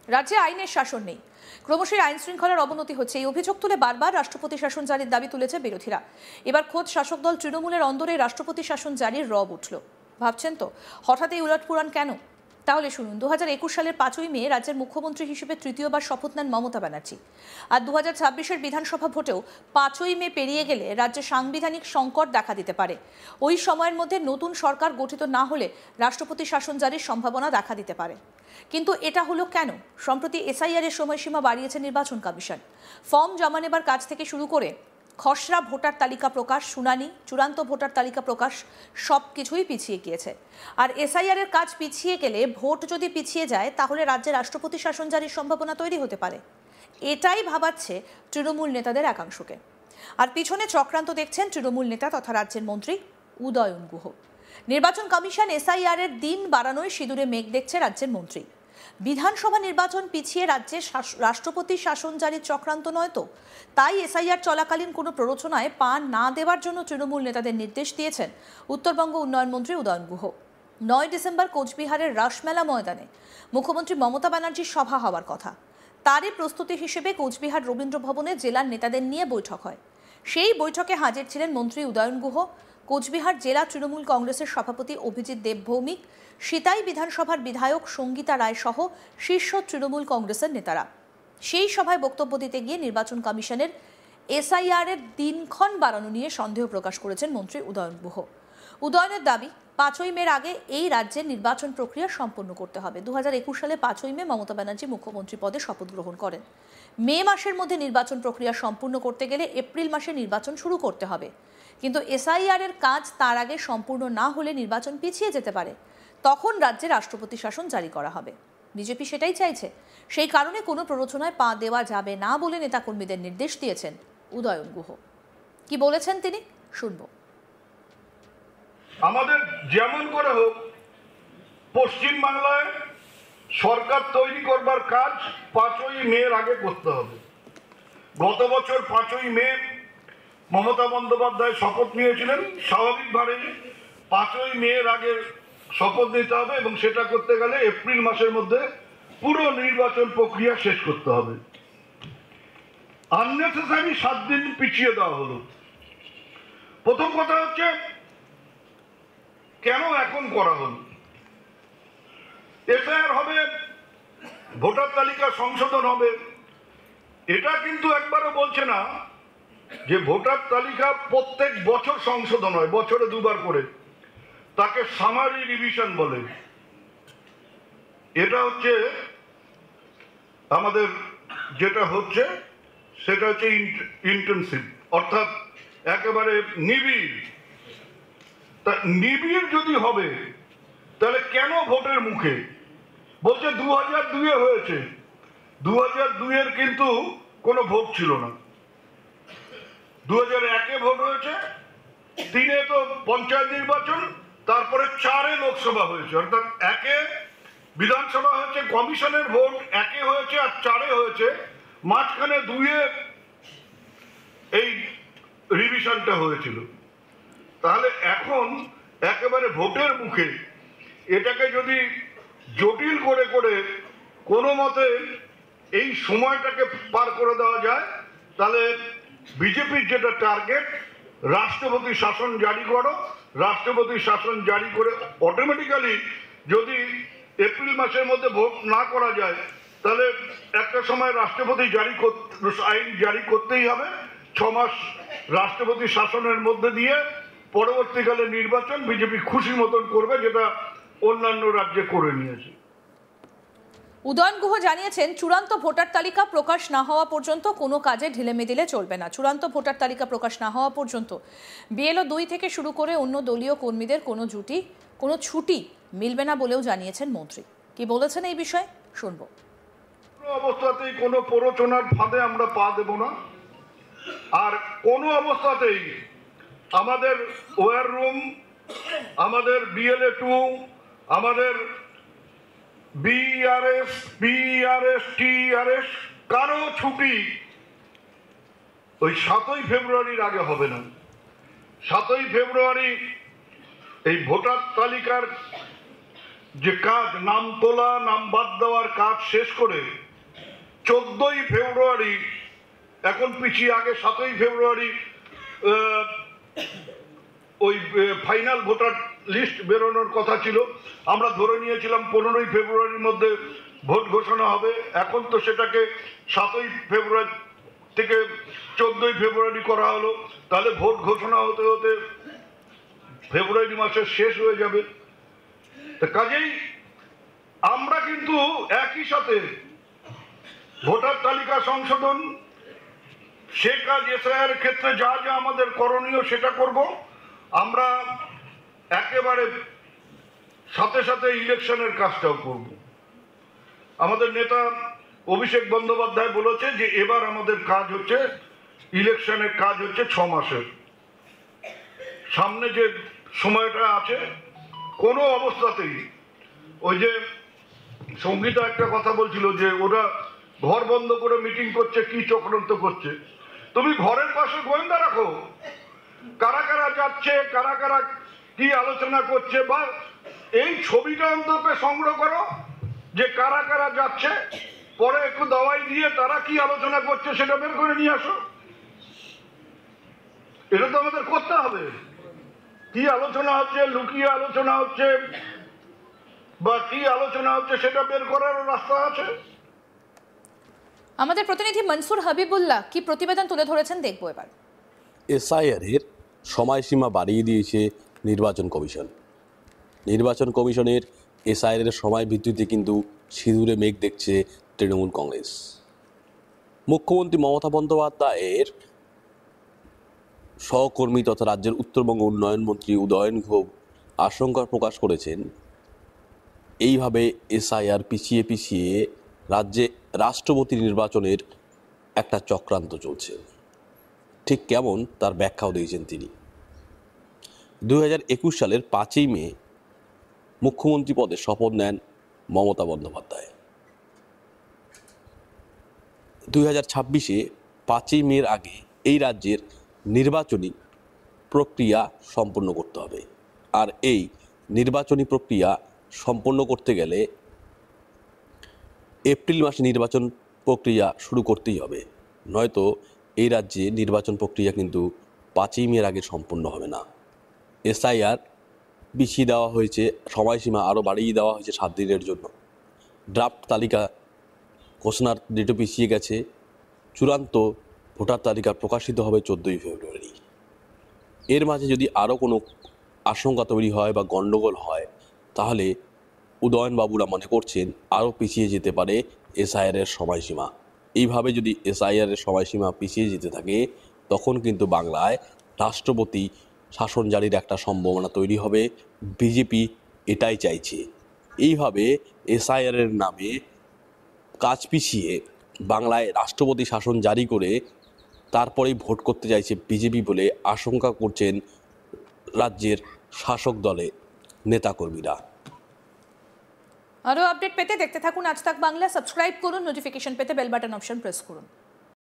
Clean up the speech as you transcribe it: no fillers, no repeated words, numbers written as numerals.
রাজ্যে আইনের শাসন নেই, ক্রমশই আইন শৃঙ্খলার অবনতি হচ্ছে। এই অভিযোগ তুলে বারবার রাষ্ট্রপতি শাসন জারির দাবি তুলেছে বিরোধীরা। এবার খোদ শাসক দল তৃণমূলের অন্দরে রাষ্ট্রপতি শাসন জারির রব উঠল। ভাবছেন তো হঠাৎ এই উলটপুরাণ কেন? তাহলে শুনুন। 2021 সালের 5ই মে রাজ্যের মুখ্যমন্ত্রী হিসেবে তৃতীয়বার শপথ নেন মমতা ব্যানার্জি। আর 2026-এর বিধানসভা ভোটেও 5ই মে পেরিয়ে গেলে রাজ্যে সাংবিধানিক সংকট দেখা দিতে পারে। ওই সময়ের মধ্যে নতুন সরকার গঠিত না হলে রাষ্ট্রপতি শাসন জারির সম্ভাবনা দেখা দিতে পারে। কিন্তু এটা হলো কেন? সম্প্রতি এসআইআর এর সময়সীমা বাড়িয়েছে নির্বাচন কমিশন। ফর্ম জমা নেবার কাজ থেকে শুরু করে খসড়া ভোটার তালিকা প্রকাশ, শুনানি, চূড়ান্ত ভোটার তালিকা প্রকাশ সব কিছুই পিছিয়ে গিয়েছে। আর এসআইআর এর কাজ পিছিয়ে গেলে, ভোট যদি পিছিয়ে যায়, তাহলে রাজ্যে রাষ্ট্রপতি শাসন জারির সম্ভাবনা তৈরি হতে পারে। এটাই ভাবাচ্ছে তৃণমূল নেতাদের একাংশকে। আর পিছনে চক্রান্ত দেখছেন তৃণমূল নেতা তথা রাজ্যের মন্ত্রী উদয়ন গুহ। নির্বাচন কমিশন এসআইআর এর দিন বাড়ানোয় সিঁদুরে মেঘ দেখছে রাজ্যের মন্ত্রী। বিধানসভা নির্বাচন পিছিয়ে রাজ্যে রাষ্ট্রপতি শাসন জারির চক্রান্ত নয় তো? তাই এসআইআর চলাকালীন কোনো প্ররোচনায় পা না দেওয়ার জন্য তৃণমূল নেতাদের নির্দেশ দিয়েছেন উত্তরবঙ্গ উন্নয়ন মন্ত্রী উদয়ন গুহ। 9 ডিসেম্বর কোচবিহারের রাসমেলা ময়দানে মুখ্যমন্ত্রী মমতা ব্যানার্জির সভা হওয়ার কথা। তারই প্রস্তুতি হিসেবে কোচবিহার রবীন্দ্র ভবনে জেলার নেতাদের নিয়ে বৈঠক হয়। সেই বৈঠকে হাজির ছিলেন মন্ত্রী উদয়ন গুহ, কোচবিহার জেলা তৃণমূল কংগ্রেসের সভাপতি অভিজিৎ দেব ভৌমিক, সিতাই বিধানসভার বিধায়ক সঙ্গীতা রায় সহ শীর্ষ তৃণমূল কংগ্রেসের নেতারা। সেই সভায় বক্তব্য দিতে গিয়ে নির্বাচন কমিশনের এসআইআর এর দিনক্ষণ বাড়ানো নিয়ে সন্দেহ প্রকাশ করেছেন মন্ত্রী উদয়ন গুহ। উদয়নের দাবি, 5ই মের আগে এই রাজ্যের নির্বাচন প্রক্রিয়া সম্পন্ন করতে হবে। 2021 সালে 5ই মে মমতা ব্যানার্জি মুখ্যমন্ত্রী পদে শপথ গ্রহণ করেন। মে মাসের মধ্যে নির্বাচন প্রক্রিয়া সম্পূর্ণ করতে গেলে এপ্রিল মাসে নির্বাচন শুরু করতে হবে। কিন্তু এসআইআর এর কাজ তার আগে সম্পূর্ণ না হলে নির্বাচন পিছিয়ে যেতে পারে। তখন রাজ্যে রাষ্ট্রপতি শাসন জারি করা হবে। বিজেপি সেটাই চাইছে। সেই কারণে কোনো প্ররোচনায় পা দেওয়া যাবে না বলে নেতাকর্মীদের নির্দেশ দিয়েছেন উদয়ন গুহ। কি বলেছেন তিনি, শুনবো। আমাদের যেমন করে হোক পশ্চিম বাংলায় সরকার তৈরি করবার কাজ 5ই মের আগে করতে হবে। গত বছর 5ই মে মমতা বন্দ্যোপাধ্যায় শপথ নিয়েছিলেন। স্বাভাবিকভাবে 5ই মের আগে শপথ নিতে হবে এবং সেটা করতে গেলে এপ্রিল মাসের মধ্যে পুরো নির্বাচন প্রক্রিয়া শেষ করতে হবে। আননেসেসারি 7 দিন পিছিয়ে দেওয়া হলো। প্রথম কথা হচ্ছে, কেন এখন করা হলো? এসআইআর হবে, ভোটার তালিকা সংশোধন হবে, এটা কিন্তু একবারও বলছে না যে ভোটার তালিকা প্রত্যেক বছর সংশোধন হয়, বছরে 2বার করে। তাকে সামারি রিভিশন বলে। এটা হচ্ছে আমাদের যেটা হচ্ছে সেটা হচ্ছে ইন্টেনসিভ, অর্থাৎ একেবারে নিবিড়। তা নিবিড় যদি হবে তাহলে কেন ভোটের মুখে? বলছে 2002-এ হয়েছে। 2002-এর কিন্তু কোনো ভোট ছিল না। 2001-এ ভোট হয়েছে, 3-এ তো পঞ্চায়েত নির্বাচন, তারপরে 4-এ লোকসভা হয়েছে। অর্থাৎ 1-এ বিধানসভা হয়েছে, কমিশনের ভোট 1-এ হয়েছে আর 4-এ হয়েছে, মাঝখানে 2-এ এই রিভিশনটা হয়েছিল। তাহলে এখন একেবারে ভোটের মুখে এটাকে যদি জটিল করে করে কোনো মতে এই সময়টাকে পার করে দেওয়া যায়, তাহলে বিজেপির যেটা টার্গেট, রাষ্ট্রপতি শাসন জারি করো, রাষ্ট্রপতি শাসন জারি করে অটোমেটিক্যালি যদি এপ্রিল মাসের মধ্যে ভোট না করা যায়, তাহলে একটা সময় রাষ্ট্রপতি আইন জারি করতেই হবে। 6 মাস রাষ্ট্রপতি শাসনের মধ্যে দিয়ে পরবর্তীকালে নির্বাচন বিজেপি খুশি মতন করবে, যেটা অন্যান্য রাজ্যে করে নিয়েছে। উদয়ন গুহ জানিয়েছেন, চূড়ান্ত ভোটার তালিকা প্রকাশ না হওয়া পর্যন্ত কোনো কাজে ঢিলেমিঢিলে চলবে না। চূড়ান্ত ভোটার তালিকা প্রকাশ না হওয়া পর্যন্ত বিএলও 2 থেকে শুরু করে অন্য দলীয় কর্মীদের কোনো ছুটি মিলবে না বলেও জানিয়েছেন মন্ত্রী। কি বলেছেন এই বিষয়ে, শুনবো। কোনো অবস্থাতেই কোনো প্ররোচনার ফাঁদে আমরা পা দেব না। আর কোনো অবস্থাতেই আমাদের ওয়ার রুম, আমাদের বিএলএ 2, আমাদের বিআরএস, টিআরএস কারো ছুটি ওই 7ই ফেব্রুয়ারির আগে হবে না। 7ই ফেব্রুয়ারি এই ভোটার তালিকার যে কাজ নাম তোলা নাম বাদ দেওয়ার কাজ শেষ করে 14ই ফেব্রুয়ারি, এখন পিছিয়ে আগে 7ই ফেব্রুয়ারি ওই ফাইনাল ভোটার লিস্ট বেরোনোর কথা ছিল। আমরা ধরে নিয়েছিলাম 15ই ফেব্রুয়ারির মধ্যে ভোট ঘোষণা হবে। এখন তো সেটাকে 7ই ফেব্রুয়ারি থেকে 14ই ফেব্রুয়ারি করা হলো। তাহলে ভোট ঘোষণা হতে হতে ফেব্রুয়ারি মাসের শেষ হয়ে যাবে। তা কাজেই আমরা কিন্তু একই সাথে ভোটার তালিকা সংশোধন, সে কাজ এসআইআর ক্ষেত্রে যা যা আমাদের করণীয় সেটা করব। আমরা একেবারে সাথে সাথে ইলেকশনের কাজটাও করব। আমাদের নেতা অভিষেক বন্দ্যোপাধ্যায় বলেছে যে এবার আমাদের কাজ হচ্ছে ইলেকশনের কাজ হচ্ছে 6 মাসের। সামনে যে সময়টা আছে কোনো অবস্থাতেই, ওই যে সঙ্গীতা একটা কথা বলছিল যে ওরা ঘর বন্ধ করে মিটিং করছে, কি চক্রান্ত করছে। তুমি ঘরের পাশে গোয়েন্দা রাখো, কারা কারা যাচ্ছে, কারা কারা কি আলোচনা করছে, বা এই ছবিটা অন্তত সংগ্রহ করো যে কারা কারা যাচ্ছে, পরে একটু দাওয়াই দিয়ে তারা কি আলোচনা করছে সেটা বের করে নিয়ে আসো। এটা তো আমাদের করতে হবে। কি আলোচনা হচ্ছে, লুকিয়ে আলোচনা হচ্ছে বা কি আলোচনা হচ্ছে সেটা বের করার রাস্তা আছে। আমাদের প্রতিনিধি মনসুর হাবিবুল্লাহ কি প্রতিবেদন তুলে ধরেছেন দেখবো এবার। এসআইআর এর সময়সীমা বাড়িয়ে দিয়েছে নির্বাচন কমিশন। নির্বাচন কমিশনের এসআইআর এর সময় ভিত্তিতে কিন্তু সিঁদুরে মেঘ দেখছে তৃণমূল কংগ্রেস। মুখ্যমন্ত্রী মমতা বন্দ্যোপাধ্যায়ের সহকর্মী তথা রাজ্যের উত্তরবঙ্গ উন্নয়ন মন্ত্রী উদয়ন ঘোষ আশঙ্কা প্রকাশ করেছেন, এইভাবে এসআইআর পিছিয়ে পিছিয়ে রাজ্যে রাষ্ট্রপতি নির্বাচনের একটা চক্রান্ত চলছে। ঠিক কেমন তার ব্যাখ্যাও দিয়েছেন তিনি। 2021 সালের 5ই মে মুখ্যমন্ত্রী পদে শপথ নেন মমতা বন্দ্যোপাধ্যায়। 2026-এ 5ই মের আগে এই রাজ্যের নির্বাচনী প্রক্রিয়া সম্পন্ন করতে হবে। আর এই নির্বাচনী প্রক্রিয়া সম্পন্ন করতে গেলে এপ্রিল মাসে নির্বাচন প্রক্রিয়া শুরু করতেই হবে, নয়তো এই রাজ্যে নির্বাচন প্রক্রিয়া কিন্তু 5ই মের আগে সম্পন্ন হবে না। এসআইআর পিছিয়ে দেওয়া হয়েছে, সময়সীমা আরও বাড়িয়ে দেওয়া হয়েছে 7 দিনের জন্য। ড্রাফট তালিকা ঘোষণার ডেটও পিছিয়ে গেছে। চূড়ান্ত ভোটার তালিকা প্রকাশিত হবে 14ই ফেব্রুয়ারি। এর মাঝে যদি আরও কোনো আশঙ্কা তৈরি হয় বা গণ্ডগোল হয়, তাহলে উদয়নবাবুরা মনে করছেন আরও পিছিয়ে যেতে পারে এসআইআর এর সময়সীমা। এইভাবে যদি এসআইআর এর সময়সীমা পিছিয়ে যেতে থাকে, তখন কিন্তু বাংলায় রাষ্ট্রপতি শাসন জারির একটা সম্ভাবনা তৈরি হবে। বিজেপি এটাই চাইছে। এইভাবে এসআইআর এর নামে কাজ পিছিয়ে বাংলায় রাষ্ট্রপতি শাসন জারি করে তারপরেই ভোট করতে চাইছে বিজেপি বলে আশঙ্কা করছেন রাজ্যের শাসক দলে নেতাকর্মীরা। আরও আপডেট পেতে দেখতে থাকুন আজ তাক বাংলা। সাবস্ক্রাইব করুন, নোটিফিকেশন পেতে বেল বাটন অপশন প্রেস করুন।